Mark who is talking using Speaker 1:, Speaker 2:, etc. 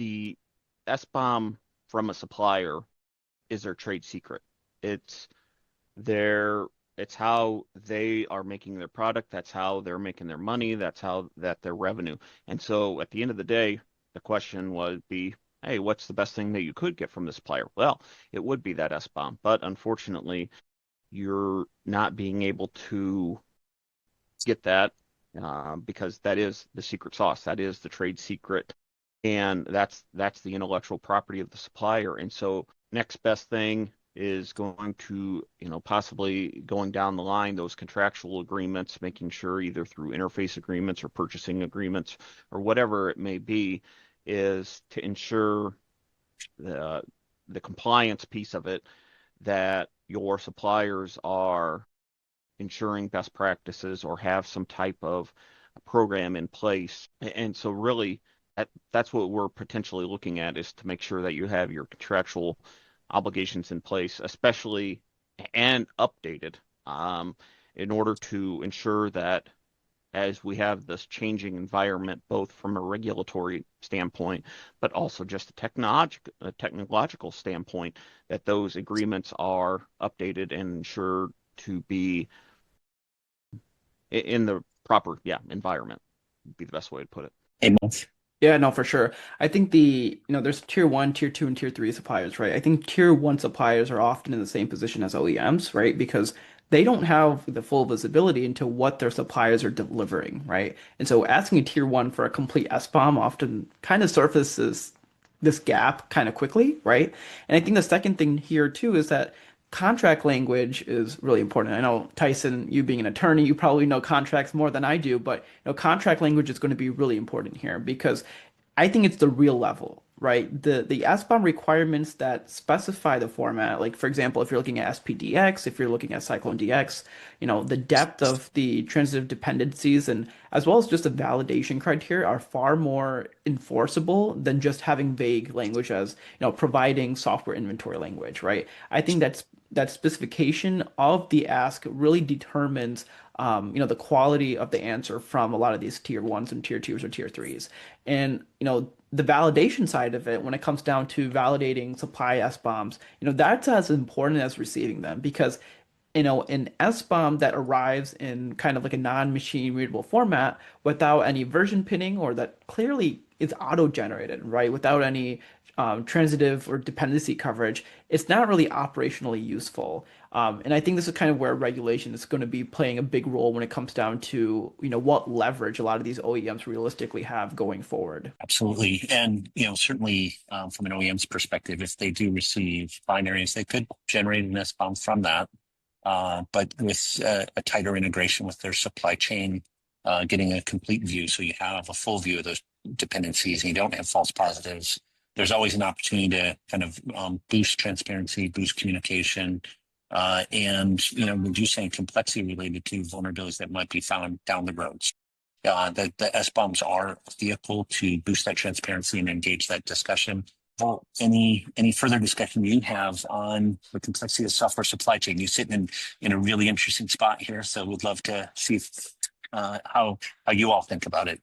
Speaker 1: the SBOM from a supplier is their trade secret. It's their it's how they are making their product. That's how they're making their money. That's how that their revenue. And so at the end of the day, the question would be, hey, what's the best thing that you could get from the supplier? Well, it would be that SBOM, but unfortunately, you're not being able to get that because that is the secret sauce. That is the trade secret, and that's the intellectual property of the supplier. And so next best thing is going to, possibly going down the line, those contractual agreements, making sure either through interface agreements or purchasing agreements or whatever it may be, is to ensure the compliance piece of it, that your suppliers are ensuring best practices or have some type of program in place. And so really that's what we're potentially looking at, is to make sure that you have your contractual obligations in place, especially and updated, in order to ensure that as we have this changing environment, both from a regulatory standpoint, but also just a technological standpoint, that those agreements are updated and ensured to be in the proper, environment would be the best way to put it.
Speaker 2: Amen.
Speaker 3: Yeah, no, for sure. I think there's tier one, tier two, and tier three suppliers, right? I think tier one suppliers are often in the same position as OEMs, right? Because they don't have the full visibility into what their suppliers are delivering, right? And so asking a tier one for a complete SBOM often kind of surfaces this gap kind of quickly, right? And I think the second thing here too is that contract language is really important. I know, Tyson, you being an attorney, you probably know contracts more than I do, but contract language is going to be really important here because I think it's the real level, right? The SBOM requirements that specify the format, like for example, if you're looking at SPDX, if you're looking at Cyclone DX, the depth of the transitive dependencies and as well as just the validation criteria are far more enforceable than just having vague language as, providing software inventory language, right? I think that specification of the ask really determines the quality of the answer from a lot of these tier ones and tier twos or tier threes. And, the validation side of it, when it comes down to validating supply SBOMs, that's as important as receiving them because, an SBOM that arrives in kind of like a non-machine readable format without any version pinning or that clearly is auto-generated, right? Without any transitive or dependency coverage, it's not really operationally useful. And I think this is kind of where regulation is going to be playing a big role when it comes down to, what leverage a lot of these OEMs realistically have going forward.
Speaker 2: Absolutely. And, certainly from an OEM's perspective, if they do receive binaries, they could generate an SBOM from that. But with a tighter integration with their supply chain, getting a complete view, so you have a full view of those dependencies and you don't have false positives, there's always an opportunity to kind of boost transparency, boost communication, and reduce any complexity related to vulnerabilities that might be found down the roads. The SBOMs are a vehicle to boost that transparency and engage that discussion. Well, any further discussion you have on the complexity of software supply chain? You're sitting in a really interesting spot here, so we'd love to see how you all think about it.